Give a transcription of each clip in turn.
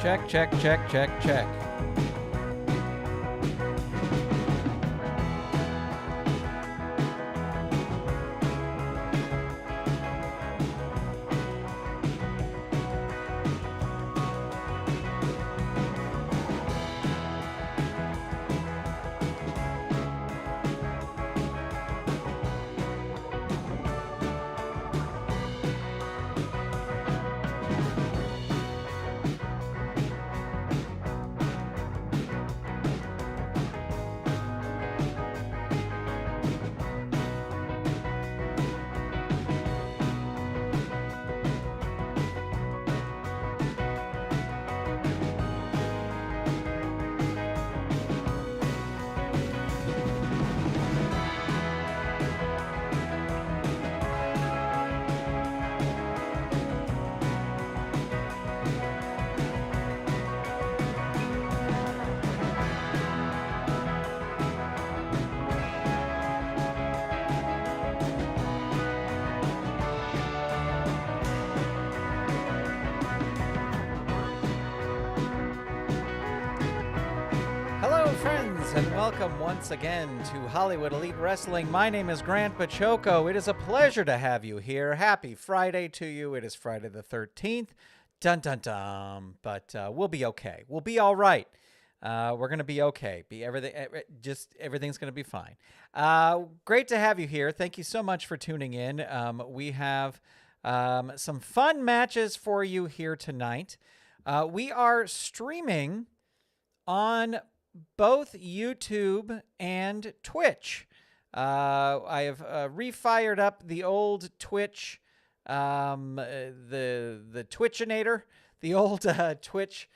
Check, check, check, check, check. And welcome once again to Hollywood Elite Wrestling. My name is Grant Bachoco. It is a pleasure to have you here. Happy Friday to you. It is Friday the 13th. Dun, dun, dun. But we'll be okay. We'll be all right. We're going to be okay. Everything's going to be fine. Great to have you here. Thank you so much for tuning in. We have some fun matches for you here tonight. We are streaming on both YouTube and Twitch. I have refired up the old Twitch, the Twitchinator, the old Twitch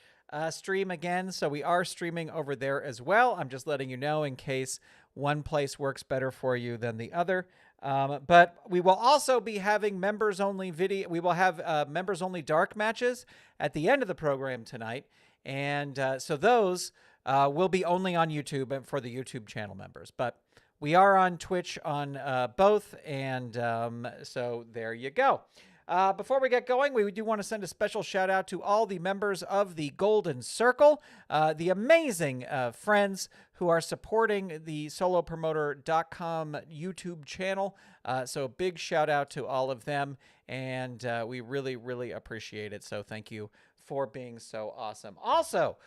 stream again. So we are streaming over there as well. I'm just letting you know in case one place works better for you than the other. But we will also be having members-only video. We will have members-only dark matches at the end of the program tonight. And so those will be only on YouTube and for the YouTube channel members. But we are on Twitch on both, and so there you go. Before we get going, we do want to send a special shout out to all the members of the Golden Circle, the amazing friends who are supporting the solopromoter.com YouTube channel. So a big shout out to all of them, and we really, really appreciate it. So thank you for being so awesome. Also,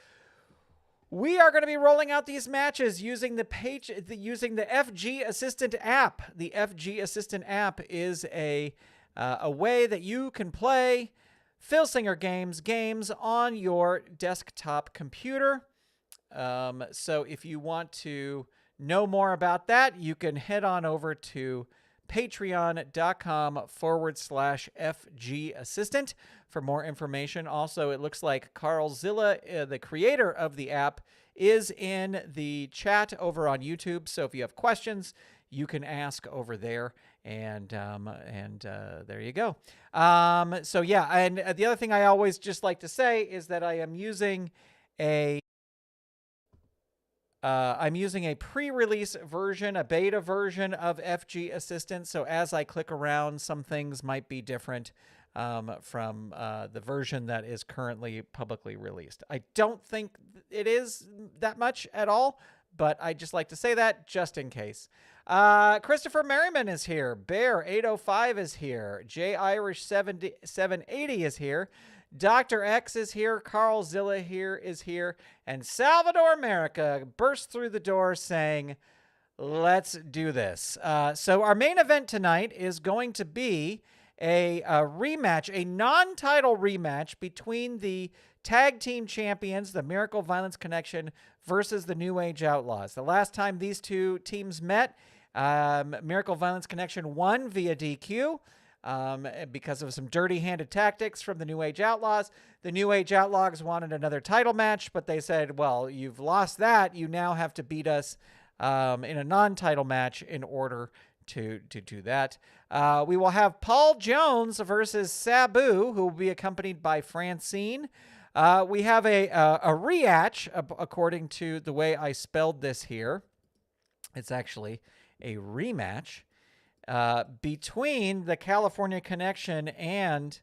we are going to be rolling out these matches using the FG Assistant app. The FG Assistant app is a way that you can play Filsinger games on your desktop computer. So if you want to know more about that, you can head on over to patreon.com/FG Assistant for more information. Also, it looks like Carl Zilla, the creator of the app, is in the chat over on YouTube. So if you have questions, you can ask over there, and there you go. So yeah, and the other thing I always just like to say is that I am using a pre-release version, a beta version of FG Assistant. So as I click around, some things might be different from the version that is currently publicly released. I don't think it is that much at all, but I just like to say that just in case. Christopher Merriman is here. Bear 805 is here. J Irish 780 is here. Dr. X is here. Carl Zilla is here. And Salvador America burst through the door saying, let's do this. So our main event tonight is going to be a rematch, a non-title rematch between the tag team champions, the Miracle Violence Connection, versus the New Age Outlaws. The last time these two teams met, Miracle Violence Connection won via DQ. Because of some dirty-handed tactics from the New Age Outlaws. The New Age Outlaws wanted another title match, but they said, well, you've lost that. You now have to beat us in a non-title match in order to do that. We will have Paul Jones versus Sabu, who will be accompanied by Francine. We have a rematch, according to the way I spelled this here. It's actually a rematch. Between the California Connection and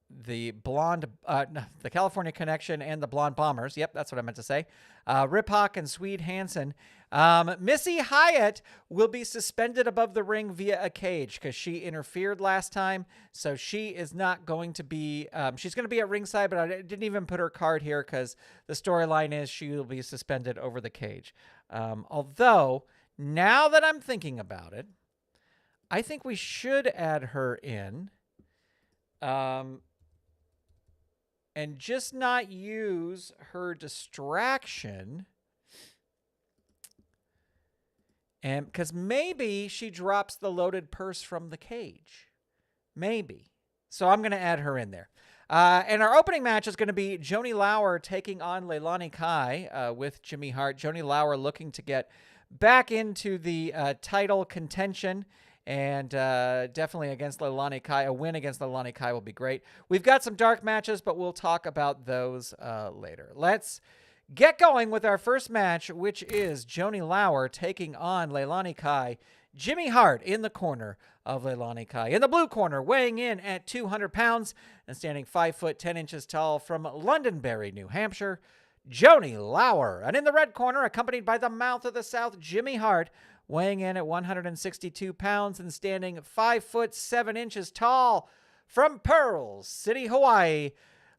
the the California Connection and the Blonde Bombers. Yep, that's what I meant to say. Rip Hawk and Swede Hanson. Missy Hyatt will be suspended above the ring via a cage because she interfered last time. So she is not going to be, she's going to be at ringside, but I didn't even put her card here because the storyline is she will be suspended over the cage. Although, now that I'm thinking about it, I think we should add her in. And just not use her distraction. And because maybe she drops the loaded purse from the cage. Maybe. So I'm going to add her in there. And our opening match is going to be Joanie Laurer taking on Leilani Kai with Jimmy Hart. Joanie Laurer looking to get back into the title contention. And definitely against Leilani Kai. A win against Leilani Kai will be great. We've got some dark matches, but we'll talk about those later. Let's get going with our first match, which is Joanie Laurer taking on Leilani Kai. Jimmy Hart in the corner of Leilani Kai. In the blue corner, weighing in at 200 pounds and standing 5 foot 10 inches tall from Londonderry, New Hampshire, Joanie Laurer. And in the red corner, accompanied by the mouth of the South, Jimmy Hart, weighing in at 162 pounds and standing 5 foot 7 inches tall from Pearl City, Hawaii,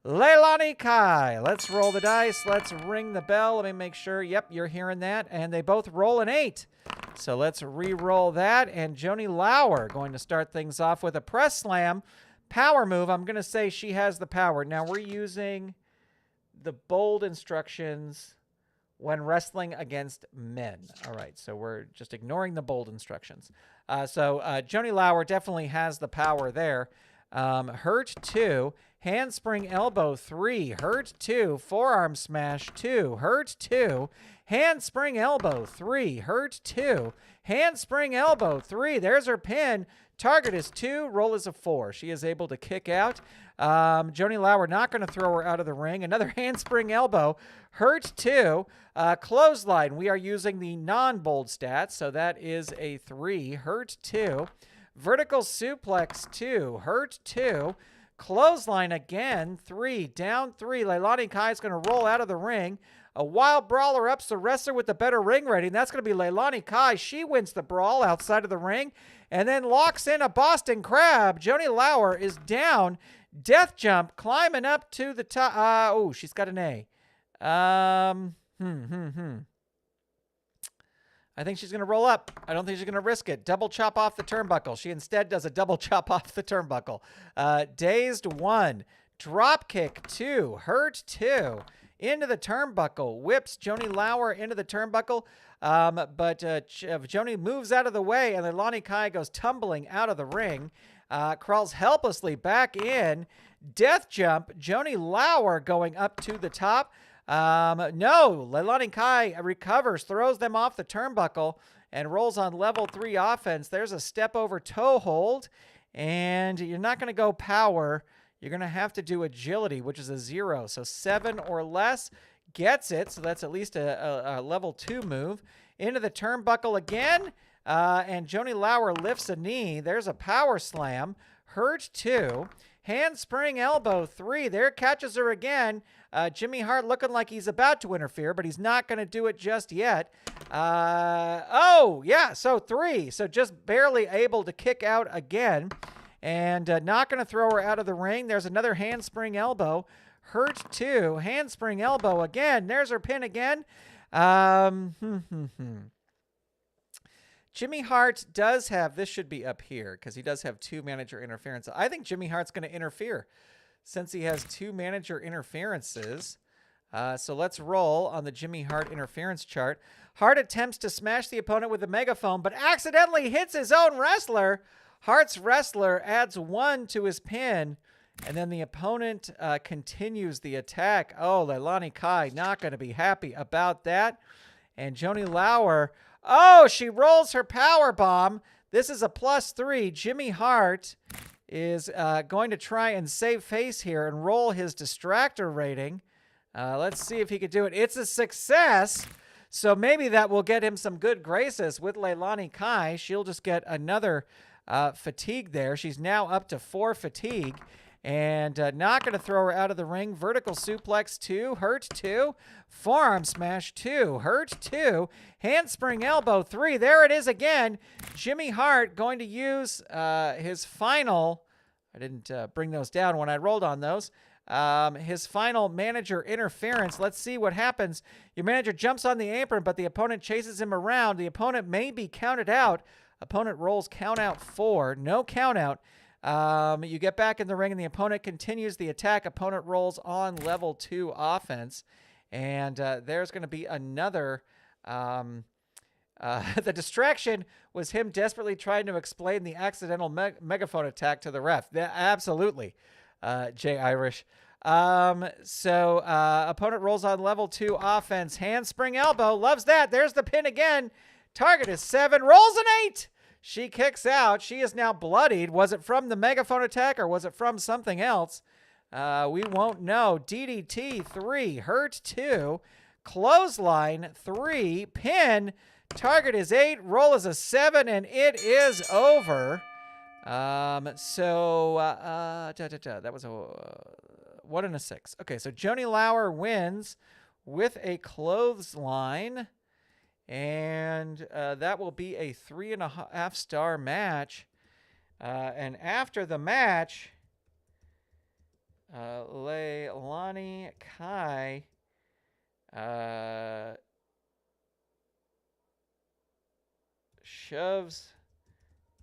Leilani Kai. Let's roll the dice. Let's ring the bell. Let me make sure. Yep, you're hearing that. And they both roll an 8. So let's re-roll that. And Joanie Laurer going to start things off with a press slam power move. I'm going to say she has the power. Now we're using the bold instructions when wrestling against men. All right, so we're just ignoring the bold instructions. So Joanie Laurer definitely has the power there. Hurt 2, handspring elbow 3, hurt 2, forearm smash 2, hurt 2, handspring elbow 3, hurt 2, handspring elbow 3. There's her pin. Target is 2, roll is a 4. She is able to kick out. Joanie Laurer not going to throw her out of the ring. Another handspring elbow. Hurt 2. Clothesline. We are using the non-bold stats, so that is a 3. Hurt 2. Vertical suplex 2. Hurt 2. Clothesline again. 3. Down 3. Leilani Kai is going to roll out of the ring. A wild brawler ups the wrestler with the better ring rating. That's going to be Leilani Kai. She wins the brawl outside of the ring and then locks in a Boston Crab. Joanie Laurer is down. Death jump, climbing up to the top. Oh, she's got an A. I think she's going to roll up. I don't think she's going to risk it. Double chop off the turnbuckle. She instead does a double chop off the turnbuckle. Dazed 1. Drop kick 2. Hurt 2. Into the turnbuckle. Whips Joanie Laurer into the turnbuckle. But Joanie moves out of the way, and Leilani Kai goes tumbling out of the ring. Crawls helplessly back in. Death jump. Joanie Laurer going up to the top. No, Leilani Kai recovers, throws them off the turnbuckle, and rolls on level 3 offense. There's a step over toe hold, and you're not going to go power. You're going to have to do agility, which is a 0. So 7 or less gets it. So that's at least a level 2 move. Into the turnbuckle again. And Joanie Laurer lifts a knee. There's a power slam. Hurt 2. Handspring elbow 3. There catches her again. Jimmy Hart looking like he's about to interfere, but he's not going to do it just yet. Oh, yeah. So 3. So just barely able to kick out again. And not going to throw her out of the ring. There's another handspring elbow. Hurt 2. Handspring elbow again. There's her pin again. Jimmy Hart does have, this should be up here because he does have 2 manager interferences. I think Jimmy Hart's going to interfere since he has 2 manager interferences. So let's roll on the Jimmy Hart interference chart. Hart attempts to smash the opponent with a megaphone, but accidentally hits his own wrestler. Hart's wrestler adds 1 to his pin, and then the opponent continues the attack. Oh, Leilani Kai not going to be happy about that. And Joanie Laurer, oh, she rolls her power bomb. This is a +3. Jimmy Hart is going to try and save face here and roll his distractor rating. Let's see if he could do it. It's a success. So maybe that will get him some good graces with Leilani Kai. She'll just get another fatigue there. She's now up to 4 fatigue. And not going to throw her out of the ring. Vertical suplex 2, Hurt 2. Forearm smash 2, Hurt 2. Handspring elbow 3. There it is again. Jimmy Hart going to use his final. I didn't bring those down when I rolled on those. His final manager interference. Let's see what happens. Your manager jumps on the apron, but the opponent chases him around. The opponent may be counted out. Opponent rolls count out 4. No count out. You get back in the ring and the opponent continues the attack. Opponent rolls on level 2 offense. And there's going to be another. The distraction was him desperately trying to explain the accidental megaphone attack to the ref. Absolutely, Jay Irish. So opponent rolls on level 2 offense. Handspring elbow. Loves that. There's the pin again. Target is 7. Rolls an 8. She kicks out. She is now bloodied. Was it from the megaphone attack or was it from something else? We won't know. DDT 3. Hurt 2. Clothesline 3. Pin. Target is 8. Roll is a 7. And it is over. That was a 1 and a 6. Okay, so Joanie Laurer wins with a clothesline. And that will be a 3.5-star match. And after the match, Leilani Kai shoves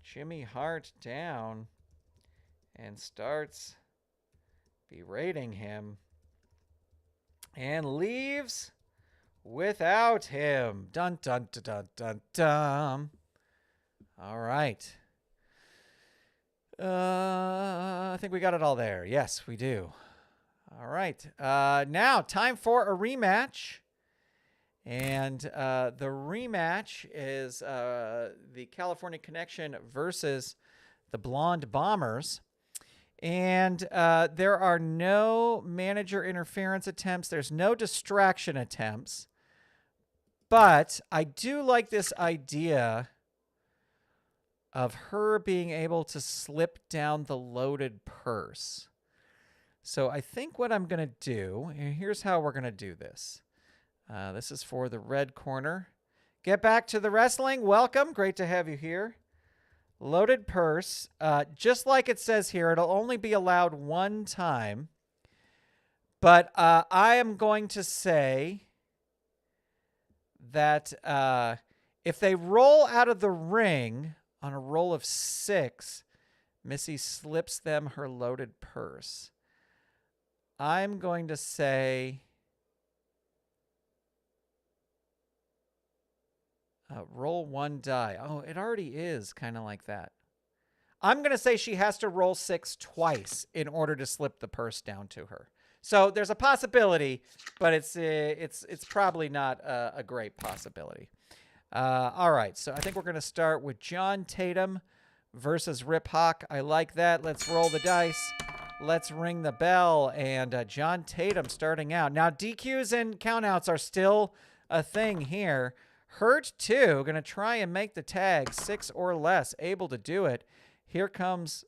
Jimmy Hart down and starts berating him and leaves without him. Dun, dun, dun, dun, dun, dun. All right. I think we got it all there. Yes, we do. All right. Now, time for a rematch. And the rematch is the California Connection versus the Blonde Bombers. And there are no manager interference attempts. There's no distraction attempts. But I do like this idea of her being able to slip down the loaded purse. So I think what I'm going to do, and here's how we're going to do this. This is for the red corner. Get back to the wrestling. Welcome. Great to have you here. Loaded purse. Just like it says here, it'll only be allowed 1 time. But I am going to say that if they roll out of the ring on a roll of 6, Missy slips them her loaded purse. I'm going to say roll 1 die. Oh, it already is kind of like that. I'm going to say she has to roll 6 twice in order to slip the purse down to her. So there's a possibility, but it's probably not a great possibility. All right, so I think we're going to start with John Tatum versus Rip Hawk. I like that. Let's roll the dice. Let's ring the bell. And John Tatum starting out. Now, DQs and countouts are still a thing here. Hurt 2, going to try and make the tag 6 or less, able to do it. Here comes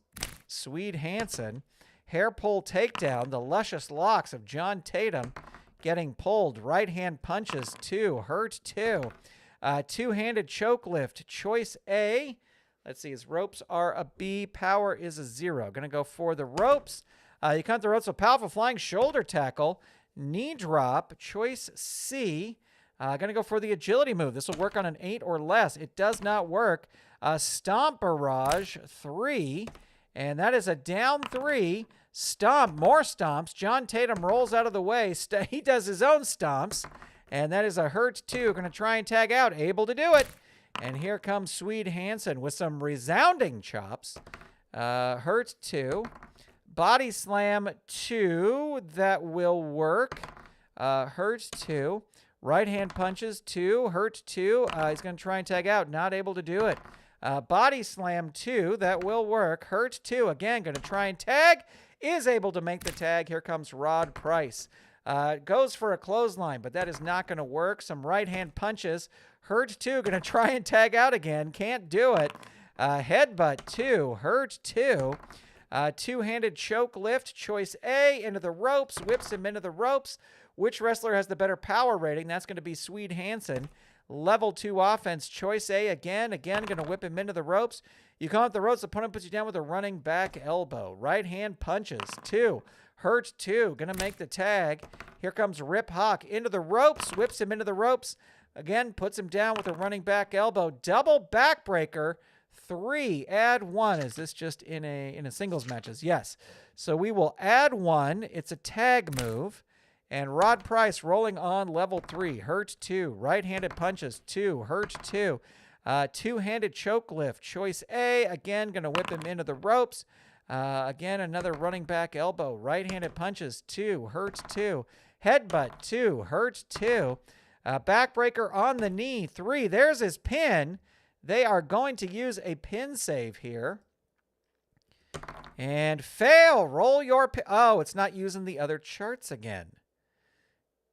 Swede Hanson. Hair pull takedown, the luscious locks of John Tatum getting pulled. Right hand punches 2, Hurt 2. Two-handed choke lift, choice A. Let's see, his ropes are a B, power is a 0. Going to go for the ropes. You count the ropes with powerful flying shoulder tackle. Knee drop, choice C. Going to go for the agility move. This will work on an 8 or less. It does not work. Stomp barrage 3. And that is a down 3. Stomp, more stomps. John Tatum rolls out of the way. He does his own stomps. And that is a Hurt 2. Going to try and tag out. Able to do it. And here comes Swede Hanson with some resounding chops. Hurt 2. Body slam 2. That will work. Hurt 2. Right hand punches 2. Hurt 2. He's going to try and tag out. Not able to do it. Body slam 2. That will work. Hurt 2. Again, going to try and tag. Is able to make the tag. Here comes Rod Price. Goes for a clothesline, but that is not going to work. Some right hand punches. Hurt 2. Going to try and tag out again. Can't do it. Headbutt 2. Hurt 2. Two-handed choke lift, choice A, into the ropes, whips him into the ropes. Which wrestler has the better power rating? That's going to be Swede Hanson. Level 2 offense, choice A again, going to whip him into the ropes. You come up the ropes, opponent puts you down with a running back elbow. Right hand punches, 2. Hurt, 2, going to make the tag. Here comes Rip Hawk into the ropes, whips him into the ropes. Again, puts him down with a running back elbow. Double backbreaker, 3, add 1. Is this just in a singles matches? Yes. So we will add 1. It's a tag move. And Rod Price rolling on level 3. Hurt 2. Right-handed punches 2. Hurt 2. Two-handed choke lift. Choice A. Again, going to whip him into the ropes. Again, another running back elbow. Right-handed punches 2. Hurt 2. Headbutt 2. Hurt 2. Backbreaker on the knee 3. There's his pin. They are going to use a pin save here. And fail. Roll your pin. Oh, it's not using the other charts again.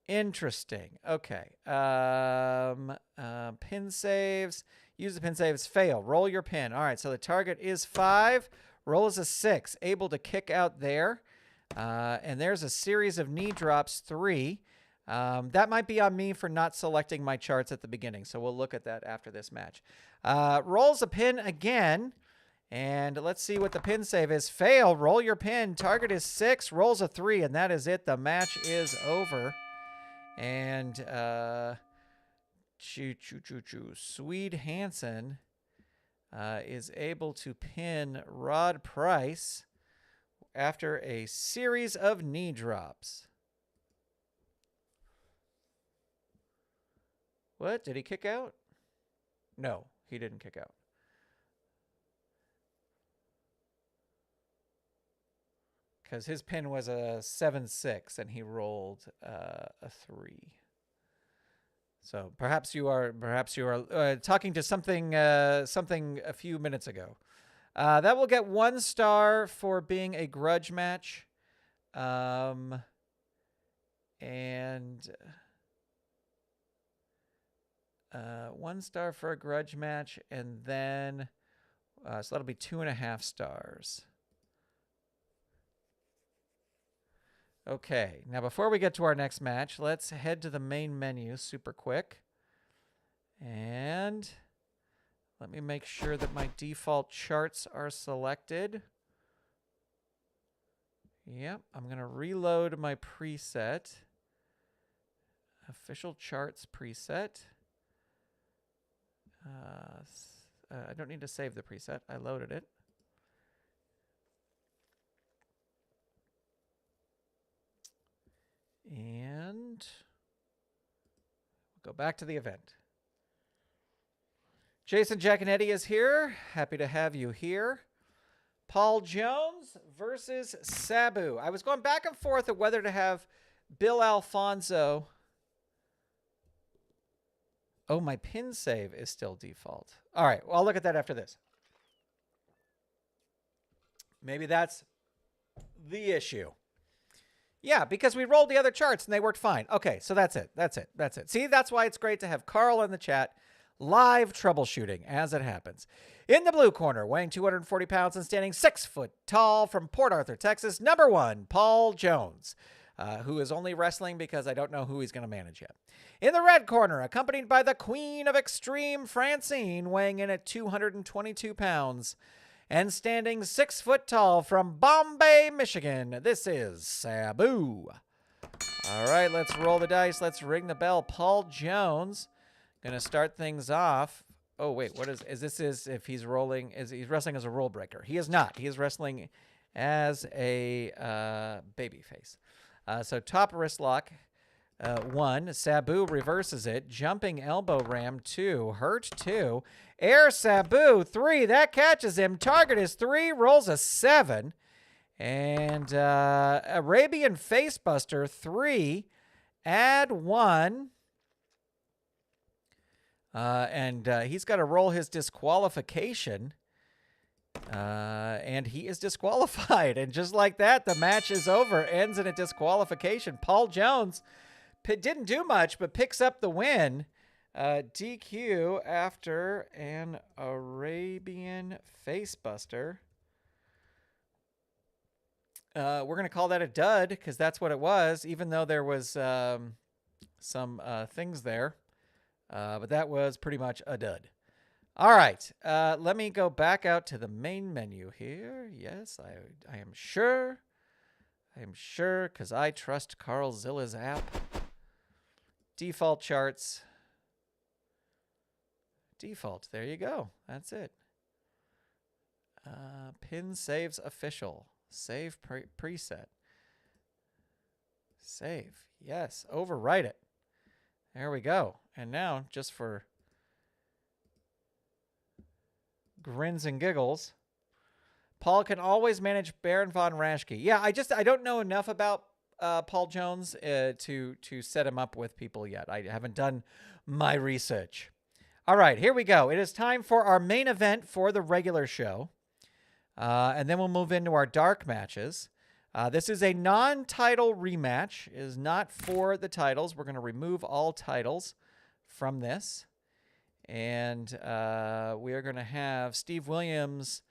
Interesting. Okay. Pin saves. Use the pin saves. Fail. Roll your pin. All right. So the target is 5. Roll is a 6. Able to kick out there. And there's a series of knee drops. 3. That might be on me for not selecting my charts at the beginning. So we'll look at that after this match. Rolls a pin again. And let's see what the pin save is. Fail. Roll your pin. Target is 6. Rolls a 3. And that is it. The match is over. And Swede Hanson is able to pin Rod Price after a series of knee drops. What? Did he kick out? No, he didn't kick out. Because his pin was a 7-6 and he rolled a 3. So perhaps you are talking to something a few minutes ago. That will get 1 star for being a grudge match, and 1 star for a grudge match, and then so that'll be 2.5 stars. Okay, now before we get to our next match, let's head to the main menu super quick. And let me make sure that my default charts are selected. Yep, I'm going to reload my preset. Official charts preset. I don't need to save the preset. I loaded it. And we'll go back to the event. Jason Giaconetti is here. Happy to have you here. Paul Jones versus Sabu. I was going back and forth of whether to have Bill Alfonso. Oh, my pin save is still default. All right, well, I'll look at that after this. Maybe that's the issue. Yeah, because we rolled the other charts and they worked fine. Okay, so that's it. See, that's why it's great to have Carl in the chat. Live troubleshooting as it happens. In the blue corner, weighing 240 pounds and standing 6 foot tall from Port Arthur, Texas, number 1, Paul Jones, who is only wrestling because I don't know who he's going to manage yet. In the red corner, accompanied by the Queen of Extreme, Francine, weighing in at 222 pounds. And standing 6 foot tall from Bombay, Michigan, this is Sabu. All right, let's roll the dice. Let's ring the bell. Paul Jones going to start things off. Oh, wait, what is this if he's rolling, he's wrestling as a rule breaker? He is not. He is wrestling as a baby face. So top wrist lock, 1. Sabu reverses it. Jumping elbow ram, 2. Hurt, 2. Air Sabu, 3. That catches him. Target is 3. Rolls a 7. And Arabian Facebuster, 3. Add 1. And he's got to roll his disqualification. And he is disqualified. And just like that, the match is over. Ends in a disqualification. Paul Jones didn't do much, but picks up the win. DQ after an Arabian Facebuster. we're going to call that a dud because that's what it was, even though there was some things there. But that was pretty much a dud. All right. Let me go back out to the main menu here. Yes, I am sure. I am sure because I trust Carl Zilla's app. Default charts. Default. There you go. That's it. Pin saves official. Save preset. Save. Yes. Overwrite it. There we go. And now, just for grins and giggles, Paul can always manage Baron von Raschke. Yeah, I don't know enough about Paul Jones to set him up with people yet. I haven't done my research. All right, here we go. It is time for our main event for the regular show. And then we'll move into our dark matches. This is a non-title rematch. It is not for the titles. We're going to remove all titles from this. And we are going to have Steve Williams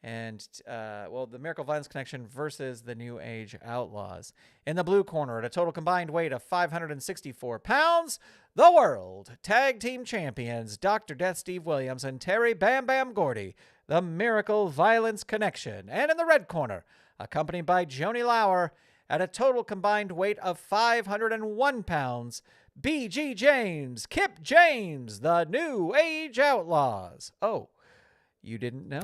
and, the Miracle Violence Connection versus the New Age Outlaws. In the blue corner, at a total combined weight of 564 pounds, the World Tag Team Champions, Dr. Death Steve Williams and Terry Bam Bam Gordy, the Miracle Violence Connection. And in the red corner, accompanied by Joanie Laurer, at a total combined weight of 501 pounds, B.G. James, Kip James, the New Age Outlaws. Oh, you didn't know?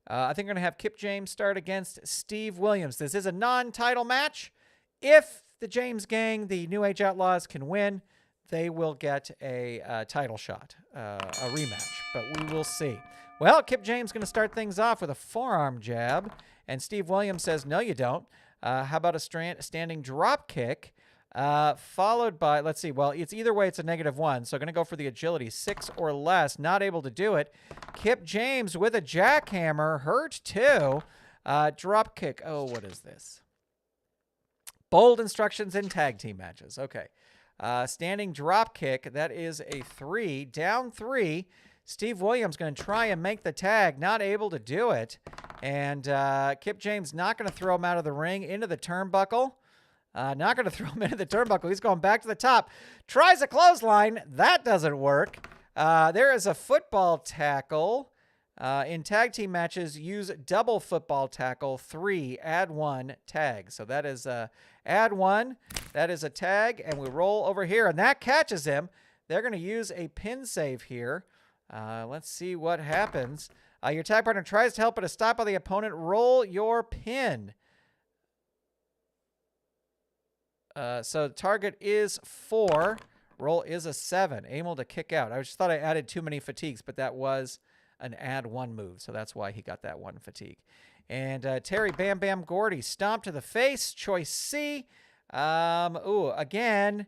I think we're going to have Kip James start against Steve Williams. This is a non-title match. If the James Gang, the New Age Outlaws, can win, they will get a title shot, a rematch. But we will see. Well, Kip James going to start things off with a forearm jab. And Steve Williams says, no, you don't. How about a standing drop kick? Followed by, let's see, well, it's either way, it's a -1. So going to go for the agility, 6 or less. Not able to do it. Kip James with a jackhammer, hurt too. Drop kick. Oh, what is this? Bold instructions in tag team matches. Okay. Standing drop kick. That is a 3. Down 3. Steve Williams going to try and make the tag. Not able to do it. And Kip James not going to throw him out of the ring into the turnbuckle. Not going to throw him into the turnbuckle. He's going back to the top. Tries a clothesline. That doesn't work. There is a football tackle. In tag team matches, use double football tackle. 3, add 1, tag. So that is add 1. That is a tag. And we roll over here. And that catches him. They're going to use a pin save here. Let's see what happens. Your tag partner tries to help but a stop by the opponent. Roll your pin. So target is 4. Roll is a 7. Able to kick out. I just thought I added too many fatigues, but that was an add 1 move. So that's why he got that 1 fatigue. And Terry Bam Bam Gordy, stomp to the face. Choice C. Again,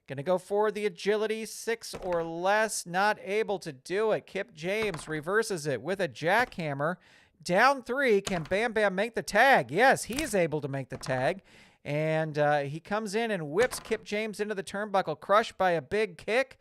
going to go for the agility, 6 or less. Not able to do it. Kip James reverses it with a jackhammer. Down 3. Can Bam Bam make the tag? Yes, he is able to make the tag. And he comes in and whips Kip James into the turnbuckle, crushed by a big kick.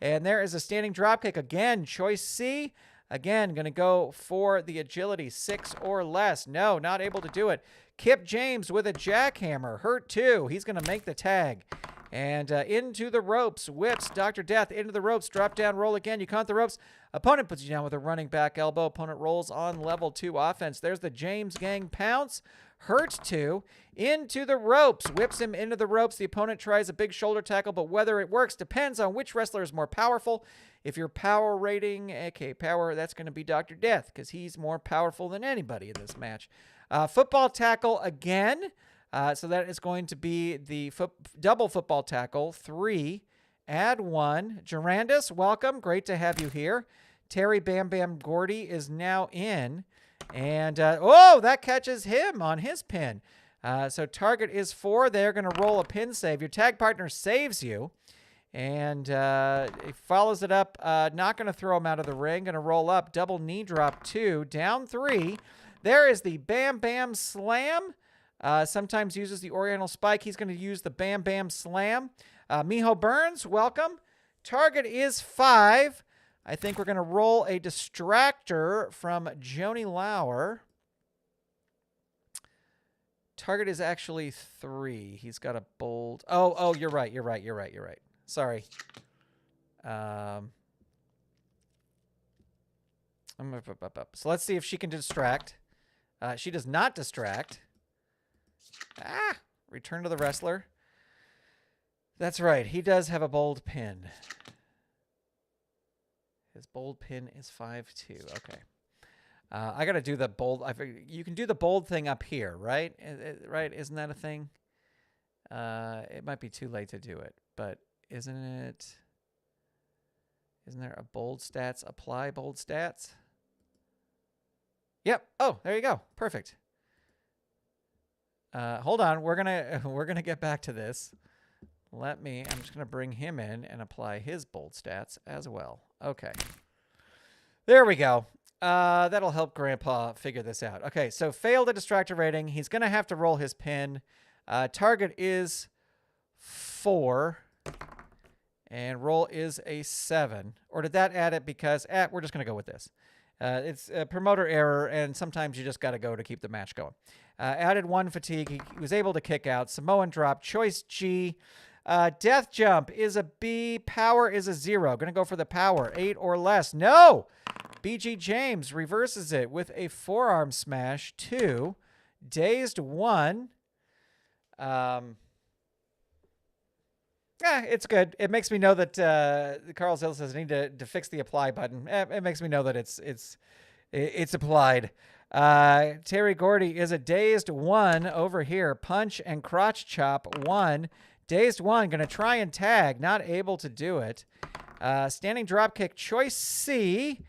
And there is a standing dropkick again. Choice C. Again, going to go for the agility, 6 or less. No, not able to do it. Kip James with a jackhammer, hurt too. He's going to make the tag. And into the ropes, whips Dr. Death into the ropes, drop down, roll again. You count the ropes. Opponent puts you down with a running back elbow. Opponent rolls on level 2 offense. There's the James Gang pounce. Hurt 2 into the ropes, whips him into the ropes. The opponent tries a big shoulder tackle, but whether it works depends on which wrestler is more powerful. If you're power rating, okay, power, that's going to be Dr. Death because he's more powerful than anybody in this match. Football tackle again. So that is going to be the double football tackle, 3, add 1. Durandus, welcome. Great to have you here. Terry Bam Bam Gordy is now in. And, that catches him on his pin. So target is 4. They're going to roll a pin save. Your tag partner saves you. And he follows it up. Not going to throw him out of the ring. Going to roll up. Double knee drop 2. Down 3. There is the Bam Bam Slam. Sometimes uses the Oriental Spike. He's going to use the Bam Bam Slam. Miho Burns, welcome. Target is 5. I think we're going to roll a distractor from Joanie Laurer. target is actually 3. He's got a bold. Oh, you're right. Sorry. So let's see if she can distract. She does not distract. Return to the wrestler. That's right. He does have a bold pin. His bold pin is 5-2. Okay. I got to do the bold. You can do the bold thing up here, right? Right? Isn't that a thing? It might be too late to do it, but isn't it? Isn't there a bold stats? Apply bold stats. Yep. Oh, there you go. Perfect. Hold on. We're gonna get back to this. I'm just gonna bring him in and apply his bold stats as well. Okay. There we go. That'll help Grandpa figure this out. Okay, so failed a distractor rating. He's gonna have to roll his pin. Target is 4. And roll is a 7. Or did that add it because we're just gonna go with this. It's a promoter error, and sometimes you just got to go to keep the match going. Added 1 fatigue. He was able to kick out. Samoan drop. Choice G. Death jump is a B. Power is a 0. Going to go for the power. 8 or less. No! BG James reverses it with a forearm smash. 2. Dazed 1. It's good. It makes me know that Carl Zill says I need to fix the apply button. It makes me know that it's applied. Terry Gordy is a dazed 1 over here. Punch and crotch chop 1. Dazed 1. Going to try and tag. Not able to do it. Standing drop kick. Choice C.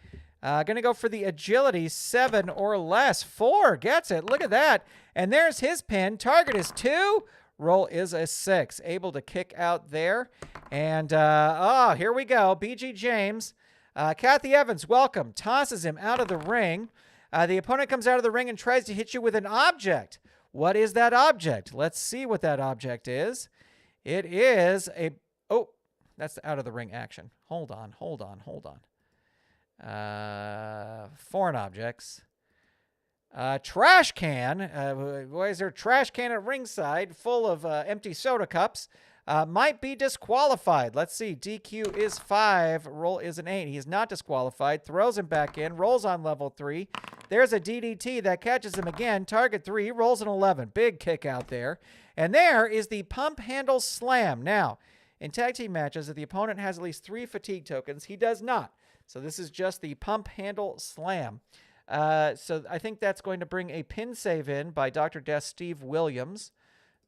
Going to go for the agility. 7 or less. 4 gets it. Look at that. And there's his pin. Target is 2. Roll is a 6. Able to kick out there. And, here we go. BG James. Kathy Evans, welcome. Tosses him out of the ring. The opponent comes out of the ring and tries to hit you with an object. What is that object? Let's see what that object is. It is a... Oh, that's the out of the ring action. Hold on. Foreign objects. Trash can. Why is there a trash can at ringside full of empty soda cups? Might be disqualified. Let's see. DQ is 5. Roll is an 8. He's not disqualified. Throws him back in. Rolls on level 3. There's a DDT that catches him again. Target 3. Rolls an 11. Big kick out there. And there is the pump handle slam. Now, in tag team matches, if the opponent has at least 3 fatigue tokens, he does not. So this is just the pump handle slam. So I think that's going to bring a pin save in by Dr. Death Steve Williams.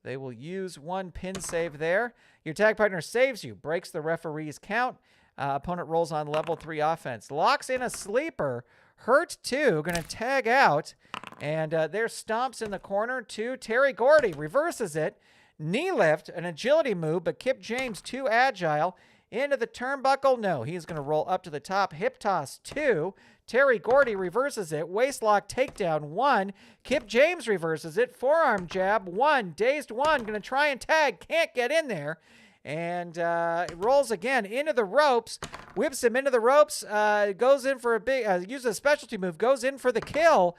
They will use 1 pin save there. Your tag partner saves you, breaks the referee's count. Opponent rolls on level 3 offense. Locks in a sleeper. Hurt 2, going to tag out. And there stomps in the corner to Terry Gordy. Reverses it. Knee lift, an agility move, but Kip James too agile. Into the turnbuckle. No, he's going to roll up to the top. Hip toss 2. Terry Gordy reverses it. Waistlock takedown 1. Kip James reverses it. Forearm jab 1. Dazed 1. Going to try and tag. Can't get in there. And rolls again into the ropes. Whips him into the ropes. Goes in for a big... uses a specialty move. Goes in for the kill.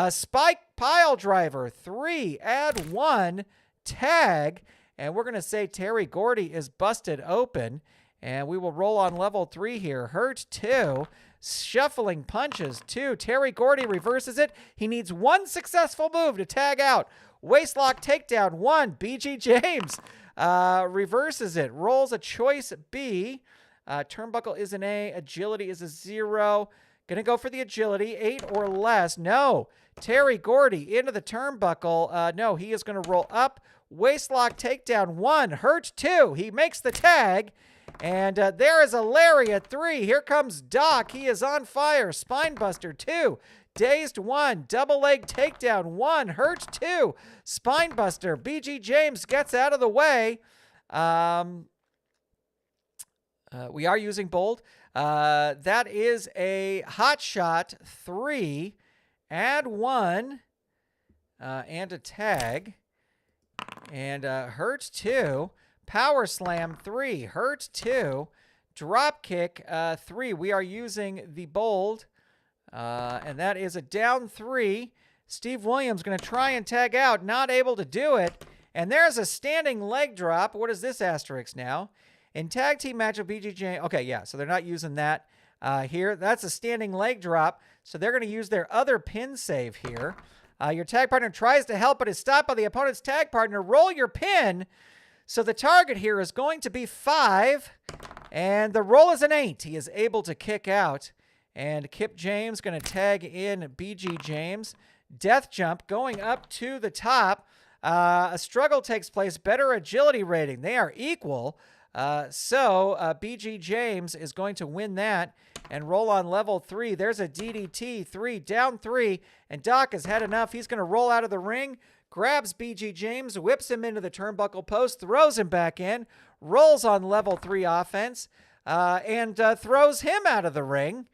Spike pile driver 3. Add 1. Tag. And we're going to say Terry Gordy is busted open. And we will roll on level 3 here. Hurt 2. Shuffling punches 2. Terry Gordy reverses it. He needs 1 successful move to tag out. Waistlock takedown 1. BG James reverses it. Rolls a choice B. Turnbuckle is an A. Agility is a 0. Going to go for the agility. 8 or less. No. Terry Gordy into the turnbuckle. No, he is going to roll up. Waistlock takedown 1. Hurt 2. He makes the tag. And there is a lariat 3. Here comes Doc. He is on fire. Spinebuster 2. Dazed 1. Double leg takedown 1. Hurt 2. Spinebuster. BG James gets out of the way. We are using bold. That is a hot shot 3. Add 1. And a tag. And hurt 2. Power slam 3. Hurt 2. Drop kick 3. We are using the bold. And that is a down 3. Steve Williams going to try and tag out, not able to do it. And there's a standing leg drop. What is this asterisk now? In tag team matchup, BG okay, yeah, so they're not using that here. That's a standing leg drop, so they're going to use their other pin save here. Your tag partner tries to help, but is stopped by the opponent's tag partner. Roll your pin. So the target here is going to be 5, and the roll is an 8. He is able to kick out, and Kip James going to tag in BG James. Death jump going up to the top. A struggle takes place. Better agility rating. They are equal. So BG James is going to win that and roll on level 3. There's a DDT. 3, down 3. And Doc has had enough. He's going to roll out of the ring. Grabs BG James. Whips him into the turnbuckle post. Throws him back in. Rolls on level 3 offense. And throws him out of the ring.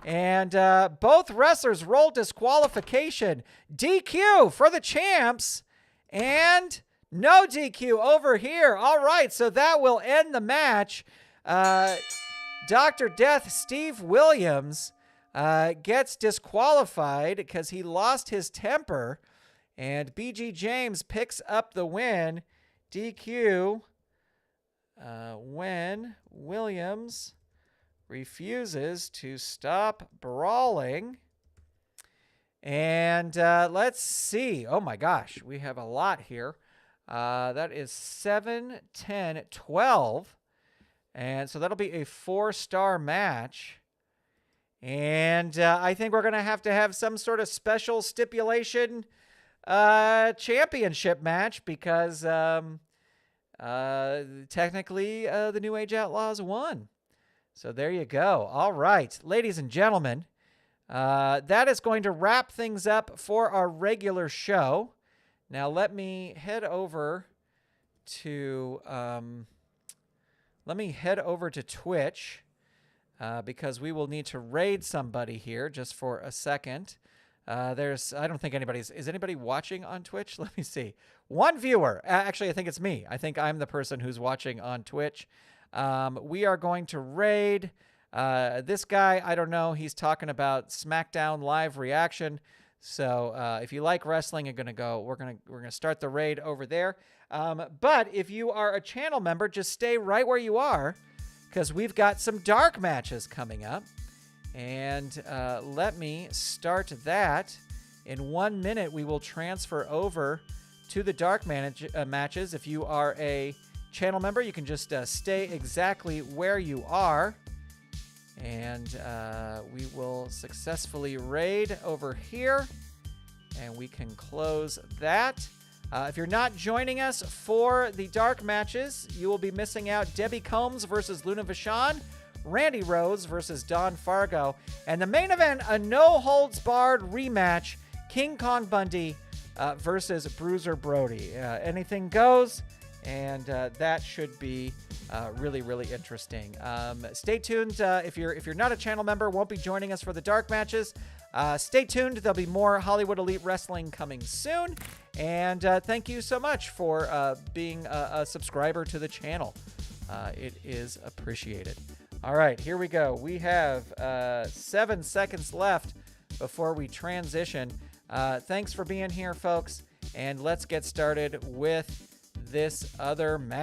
And both wrestlers roll disqualification. DQ for the champs. And no DQ over here. All right, so that will end the match. Dr. Death Steve Williams gets disqualified because he lost his temper. And BG James picks up the win. DQ when Williams refuses to stop brawling. And let's see. Oh my gosh, we have a lot here. That is 7, 10, 12. And so that'll be a 4-star match. And I think we're going to have some sort of special stipulation championship match because technically the New Age Outlaws won. So there you go. All right, ladies and gentlemen, that is going to wrap things up for our regular show. Now let me head over to Twitch because we will need to raid somebody here just for a second. I don't think is anybody watching on Twitch? Let me see. One viewer. Actually, I think it's me. I think I'm the person who's watching on Twitch. We are going to raid this guy. I don't know. He's talking about SmackDown live reaction. So if you like wrestling, we're gonna start the raid over there. But if you are a channel member, just stay right where you are because we've got some dark matches coming up. And let me start that. In 1 minute, we will transfer over to the dark matches. If you are a channel member, you can just stay exactly where you are. And we will successfully raid over here. And we can close that. If you're not joining us for the dark matches, you will be missing out. Debbie Combs versus Luna Vachon. Randy Rhodes versus Don Fargo. And the main event, a no-holds-barred rematch. King Kong Bundy versus Bruiser Brody. Anything goes. And that should be really, really interesting. Stay tuned. If you're not a channel member, won't be joining us for the dark matches. Stay tuned. There'll be more Hollywood Elite Wrestling coming soon. And thank you so much for being a subscriber to the channel. It is appreciated. All right, here we go. We have 7 seconds left before we transition. Thanks for being here, folks. And let's get started with this other match.